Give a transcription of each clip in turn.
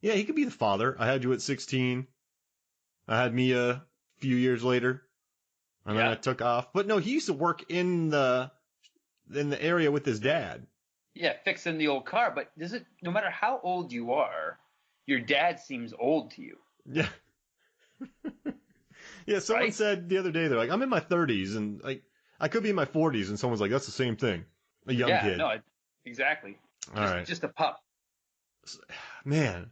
Yeah, he could be the father. I had you at 16. I had me a few years later. And then I took off. But no, he used to work in the area with his dad. Yeah, fixing the old car. But no matter how old you are, your dad seems old to you. Yeah. Yeah, someone said the other day, they're like, I'm in my 30s, and like I could be in my 40s, and someone's like, that's the same thing. A young kid. Yeah, no, exactly. All right. Just a pup. Man.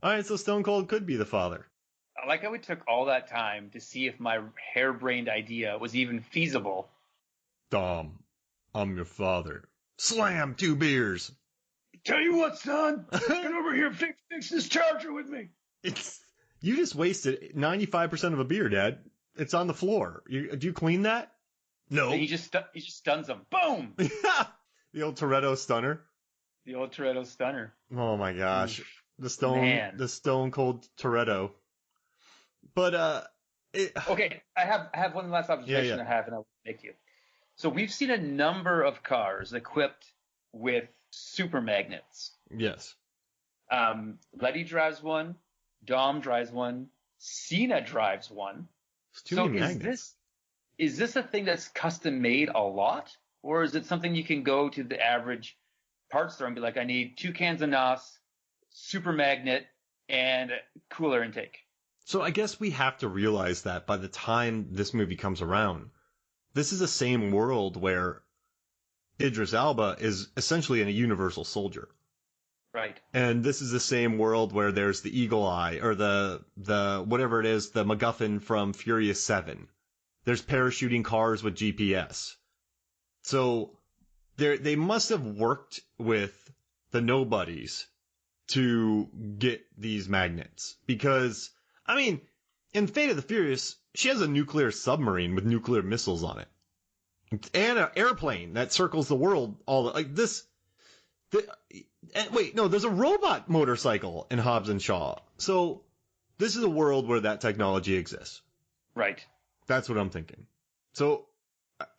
All right, so Stone Cold could be the father. I like how we took all that time to see if my harebrained idea was even feasible. Dom, I'm your father. Slam 2 beers. Tell you what, son. Get over here and fix this charger with me. You just wasted 95% of a beer, Dad. It's on the floor. Do you clean that? No. He just stuns him. Boom! The old Toretto stunner. The old Toretto stunner. Oh my gosh. The Stone Cold Toretto. But okay, I have one last observation I have, and I'll make to you. So we've seen a number of cars equipped with super magnets. Yes. Letty drives one. Dom drives one. Cena drives one. So is this a thing that's custom made a lot, or is it something you can go to the average parts store and be like, I need 2 cans of NOS, super magnet, and cooler intake? So I guess we have to realize that by the time this movie comes around, this is the same world where Idris Elba is essentially a universal soldier. Right. And this is the same world where there's the Eagle Eye or the whatever it is, the MacGuffin from Furious 7. There's parachuting cars with GPS. So they must have worked with the nobodies to get these magnets. Because, I mean, in Fate of the Furious, she has a nuclear submarine with nuclear missiles on it. And an airplane that circles the world there's a robot motorcycle in Hobbs and Shaw. So this is a world where that technology exists. Right. That's what I'm thinking. So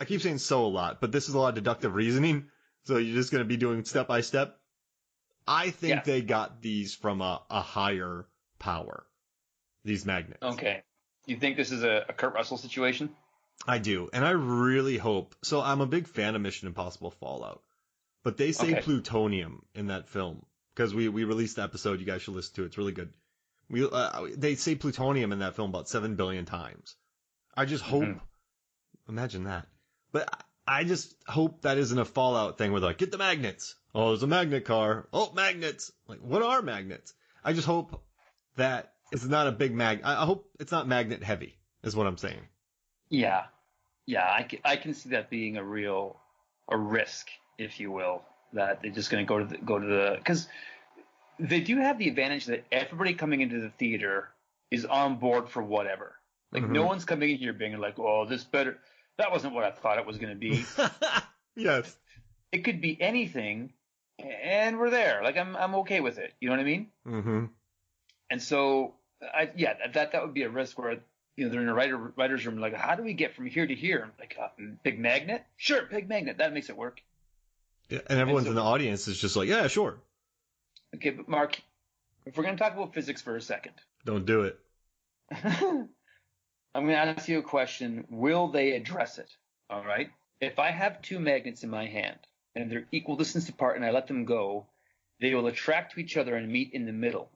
I keep saying so a lot, but this is a lot of deductive reasoning. So you're just going to be doing step by step. I think they got these from a higher power, these magnets. Okay. You think this is a Kurt Russell situation? I do. And I really hope. So I'm a big fan of Mission Impossible Fallout. But they say plutonium in that film because we released the episode. You guys should listen to it. It's really good. They say plutonium in that film about 7 billion times. I just hope. Imagine that. But I just hope that isn't a Fallout thing where they're like, get the magnets. Oh, there's a magnet car. Oh, magnets. Like, what are magnets? I just hope that it's not a big I hope it's not magnet heavy is what I'm saying. Yeah. I can see that being a risk, if you will, that they're just going to go to the because they do have the advantage that everybody coming into the theater is on board for whatever. Like no one's coming in here being like, oh, that wasn't what I thought it was going to be. Yes. It could be anything, and we're there. Like I'm okay with it. You know what I mean? Mm-hmm. And so that would be a risk where they're in a writer's room like, how do we get from here to here? Like big magnet? Sure, big magnet. That makes it work. Yeah, and everyone's in the audience is just like, yeah, sure. Okay, but Mark, if we're going to talk about physics for a second. Don't do it. I'm going to ask you a question. Will they address it? All right. If I have 2 magnets in my hand and they're equal distance apart and I let them go, they will attract to each other and meet in the middle.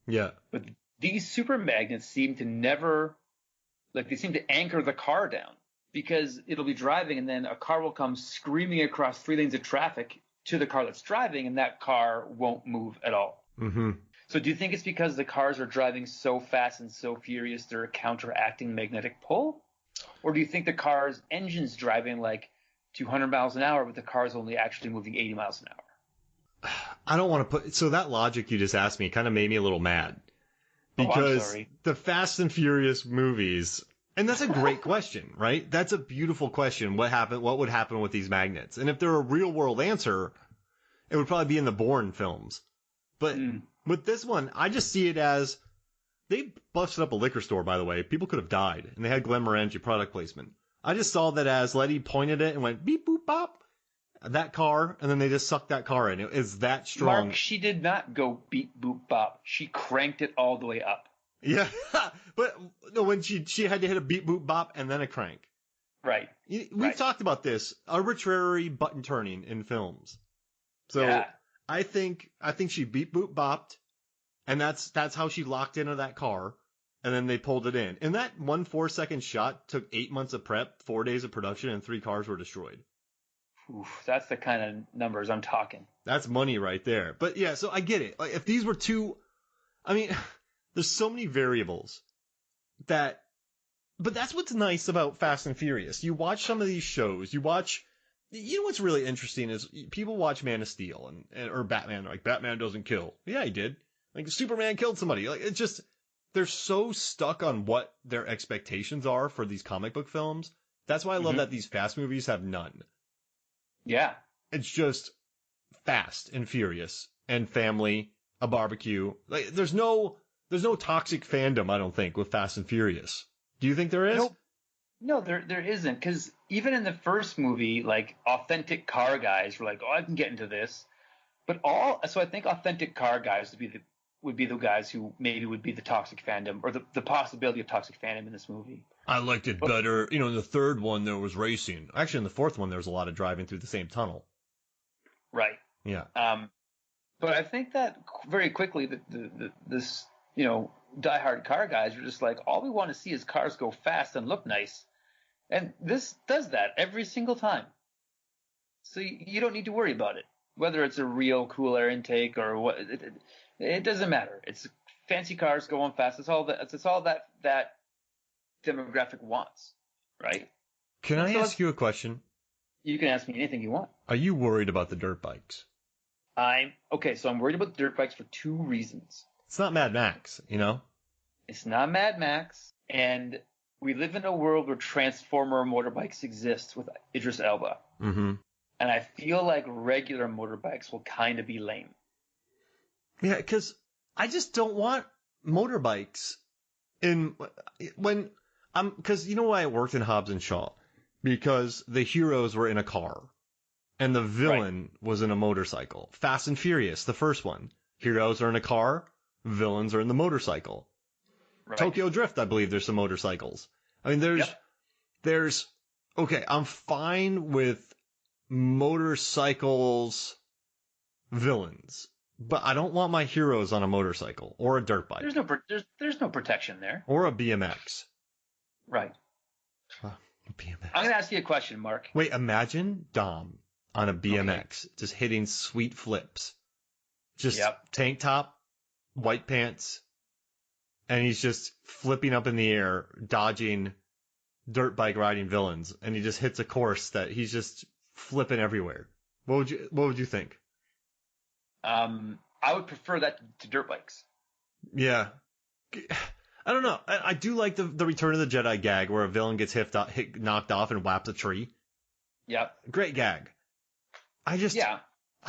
Yeah. But these super magnets seem to they seem to anchor the car down. Because it'll be driving and then a car will come screaming across 3 lanes of traffic to the car that's driving and that car won't move at all. Mm-hmm. So do you think it's because the cars are driving so fast and so furious they're counteracting magnetic pull? Or do you think the car's engine's driving like 200 miles an hour but the car's only actually moving 80 miles an hour? I don't want to so that logic you just asked me kind of made me a little mad. Because the Fast and Furious movies... And that's a great question, right? That's a beautiful question. What would happen with these magnets? And if they're a real world answer, it would probably be in the Bourne films. But with this one, I just see it as they busted up a liquor store, by the way. People could have died. And they had Glen Morangi product placement. I just saw that as Letty pointed it and went beep, boop, bop. that car, and then they just sucked that car in. It is that strong. Mark, she did not go beep boop bop. She cranked it all the way up. Yeah, but no, when she had to hit a beep boop bop and then a crank. Right. We've talked about this arbitrary button turning in films. So yeah. I think she beep boop bopped, and that's how she locked into that car, and then they pulled it in. And that 1 4-second shot took 8 months of prep, 4 days of production, and 3 cars were destroyed. Oof, that's the kind of numbers I'm talking. That's money right there. But yeah, so I get it. Like, if these were two, I mean, there's so many variables that, but that's what's nice about Fast and Furious. You watch some of these shows, you know what's really interesting is people watch Man of Steel or Batman, like Batman doesn't kill. Yeah, he did. Like Superman killed somebody. Like it's just, they're so stuck on what their expectations are for these comic book films. That's why I love that these Fast movies have none. Yeah. It's just Fast and Furious and family, a barbecue. Like there's no toxic fandom, I don't think, with Fast and Furious. Do you think there is? No, there isn't. Because even in the first movie, like authentic car guys were like, "Oh, I can get into this," but so I think authentic car guys would be the guys who maybe would be the toxic fandom or the possibility of toxic fandom in this movie. I liked it better. You know, in the third one, there was racing. Actually, in the fourth one, there was a lot of driving through the same tunnel. Right. Yeah. But I think that very quickly, this, diehard car guys were just like, all we want to see is cars go fast and look nice. And this does that every single time. So you don't need to worry about it. Whether it's a real cool air intake or what, it doesn't matter. It's fancy cars going fast. It's all that demographic wants, right? Can I ask you a question? You can ask me anything you want. Are you worried about the dirt bikes? So I'm worried about the dirt bikes for 2 reasons. It's not Mad Max, you know? It's not Mad Max, and we live in a world where Transformer motorbikes exist with Idris Elba. Mm-hmm. And I feel like regular motorbikes will kind of be lame. Yeah, because I just don't want motorbikes because you know why I worked in Hobbs and Shaw? Because the heroes were in a car and the villain was in a motorcycle. Fast and Furious, the first one. Heroes are in a car, villains are in the motorcycle. Right. Tokyo Drift, I believe there's some motorcycles. I mean, okay, I'm fine with motorcycles villains, but I don't want my heroes on a motorcycle or a dirt bike. There's no protection there. Or a BMX. Right. BMX. I'm going to ask you a question, Mark. Wait, imagine Dom on a BMX just hitting sweet flips. Just tank top, white pants, and he's just flipping up in the air, dodging dirt bike riding villains, and he just hits a course that he's just flipping everywhere. What would you think? I would prefer that to dirt bikes. Yeah. I don't know. I do like the Return of the Jedi gag where a villain gets knocked off and whaps a tree. Yep. Great gag. I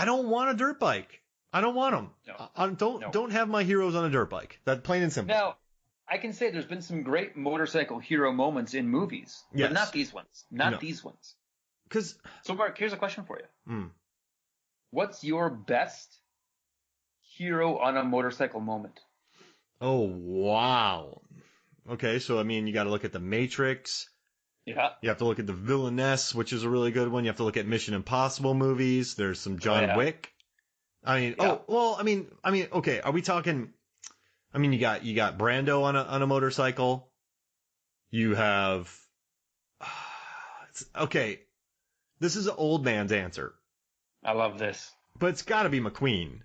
don't want a dirt bike. I don't want them. No. Don't have my heroes on a dirt bike. That's plain and simple. Now, I can say there's been some great motorcycle hero moments in movies, but not these ones. These ones. So, Mark, here's a question for you. What's your best hero on a motorcycle moment? Oh, wow. Okay, so, I mean, you got to look at The Matrix. Yeah. You have to look at The Villainess, which is a really good one. You have to look at Mission Impossible movies. There's some John Wick. I mean, okay, are we talking... I mean, you got Brando on a motorcycle. You have... Okay, this is an old man's answer. I love this. But it's got to be McQueen.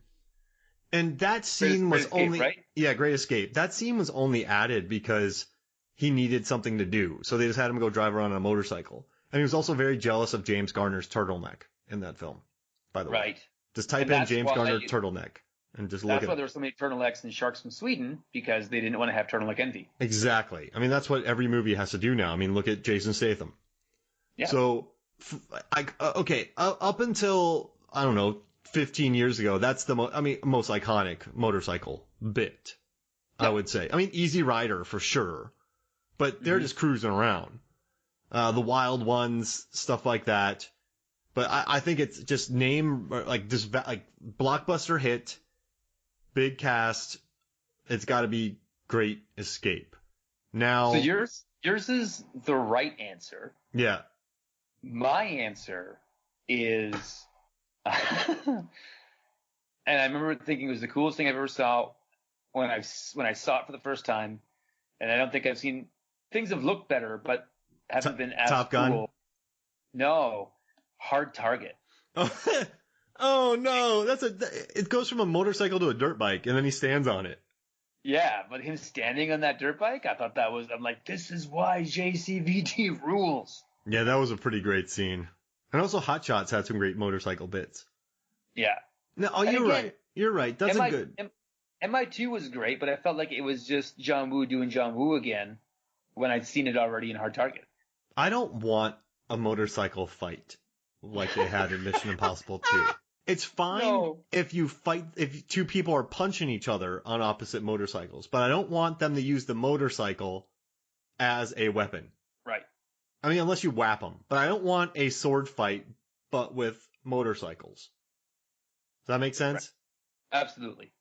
And that scene was only... Right? Yeah, Great Escape. That scene was only added because he needed something to do. So they just had him go drive around on a motorcycle. And he was also very jealous of James Garner's turtleneck in that film, by the way. Right. Just type in James Garner turtleneck and just look at it. That's why there were so many turtlenecks in Sharks from Sweden, because they didn't want to have turtleneck envy. Exactly. I mean, that's what every movie has to do now. I mean, look at Jason Statham. Yeah. So, up until, I don't know, 15 years ago, that's the most iconic motorcycle bit, I would say. I mean, Easy Rider for sure, but they're just cruising around. The Wild Ones, stuff like that. But I think it's just name, like, just like blockbuster hit, big cast. It's got to be Great Escape. Now. So yours is the right answer. Yeah. My answer is, and I remember thinking it was the coolest thing I've ever saw when I saw it for the first time. And I don't think I've seen, things have looked better, but haven't been as Top Gun? cool. No, Hard Target. Oh no, it goes from a motorcycle to a dirt bike, and then he stands on it. Yeah, but him standing on that dirt bike, I thought I'm like, this is why JCVD rules. Yeah, that was a pretty great scene. And also Hot Shots had some great motorcycle bits. Yeah. No, you're right. You're right. That's good. MI2 was great, but I felt like it was just John Woo doing John Woo again when I'd seen it already in Hard Target. I don't want a motorcycle fight like they had in Mission Impossible 2. It's fine if two people are punching each other on opposite motorcycles, but I don't want them to use the motorcycle as a weapon. Right. I mean, unless you whap them. But I don't want a sword fight, but with motorcycles. Does that make sense? Right. Absolutely.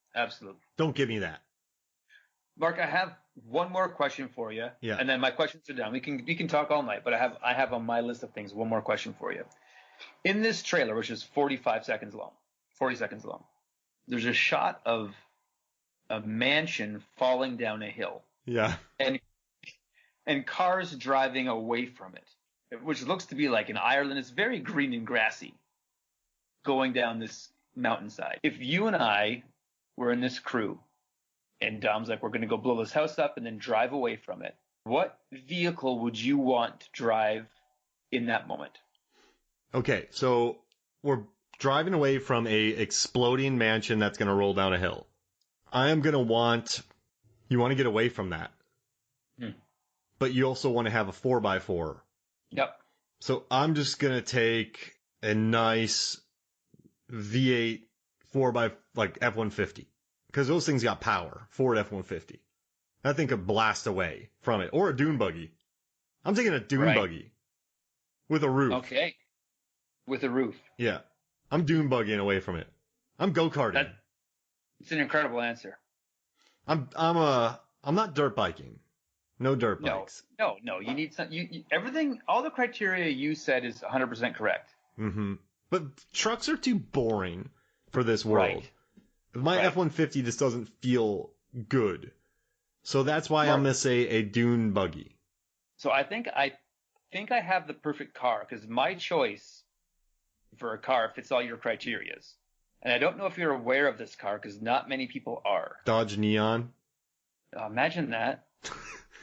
Don't give me that. Mark, I have one more question for you. Yeah. And then my questions are done. We can talk all night, but I have on my list of things one more question for you. In this trailer, which is 40 seconds long, there's a shot of a mansion falling down a hill. Yeah. And cars driving away from it, which looks to be like in Ireland. It's very green and grassy going down this mountainside. If you and I were in this crew and Dom's like, we're going to go blow this house up and then drive away from it, what vehicle would you want to drive in that moment? Okay, so we're driving away from a exploding mansion that's going to roll down a hill. I am going to want, you want to get away from that. But you also want to have a 4x4. Yep. So I'm just going to take a nice V8 4x, like F-150. Because those things got power. Ford F-150. That thing could blast away from it. Or a dune buggy. I'm taking a dune buggy. With a roof. Okay. With a roof. Yeah. I'm dune buggying away from it. I'm go-karting. It's an incredible answer. I'm not dirt biking. No dirt bikes. No. You need some. Everything. All the criteria you said is 100% correct. Mm-hmm. But trucks are too boring for this world. Right. My F-150 just doesn't feel good. So that's why I'm gonna say a dune buggy. So I think I have the perfect car because my choice for a car fits all your criterias. And I don't know if you're aware of this car because not many people are. Dodge Neon. Imagine that.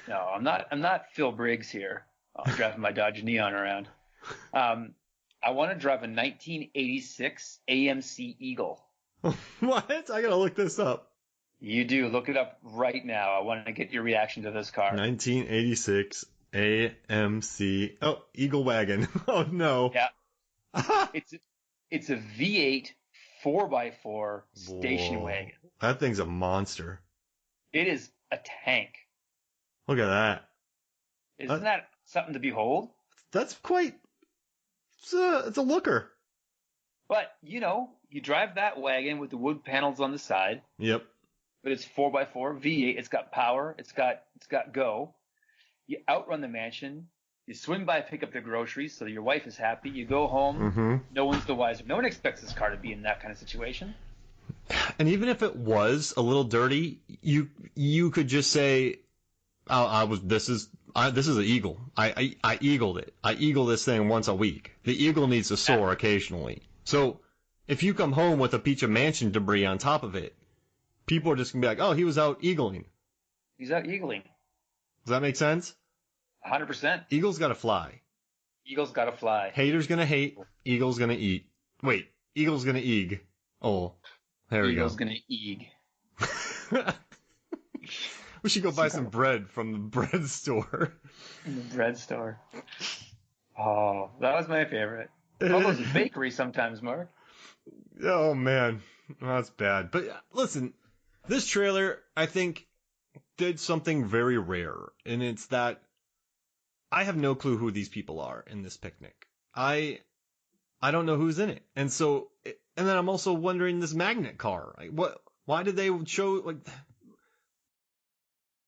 No, I'm not Phil Briggs here. I'm driving my Dodge Neon around. I want to drive a 1986 AMC Eagle. What? I gotta look this up. You do. Look it up right now. I want to get your reaction to this car. 1986 AMC. Oh, Eagle Wagon. Oh no. Yeah. It's a V8 4x4 station wagon. That thing's a monster. It is a tank. Look at that. Isn't that something to behold? That's quite. It's a looker. But, you drive that wagon with the wood panels on the side. Yep. But it's 4x4 V8. It's got power. It's got go. You outrun the mansion. You swing by, pick up the groceries, so your wife is happy. You go home. Mm-hmm. No one's the wiser. No one expects this car to be in that kind of situation. And even if it was a little dirty, you could just say, this is an eagle. I eagled it. I eagle this thing once a week. The eagle needs to soar occasionally. So if you come home with a piece of mansion debris on top of it, people are just gonna be like, oh, he was out eagling. He's out eagling. Does that make sense? 100%. Eagle's gotta fly. Eagle's gotta fly. Haters gonna hate. Eagle's gonna eat. Wait, eagle's gonna eag. Oh, there we go. Eagle's gonna eag. We should go buy some bread from the bread store. In the bread store. Oh, that was my favorite. Almost a bakery sometimes, Mark. Oh, man. That's bad. But listen, this trailer, I think, did something very rare. And it's that I have no clue who these people are in this picnic. I I don't know who's in it. And so, and then I'm also wondering this magnet car. Like, why did they show, like,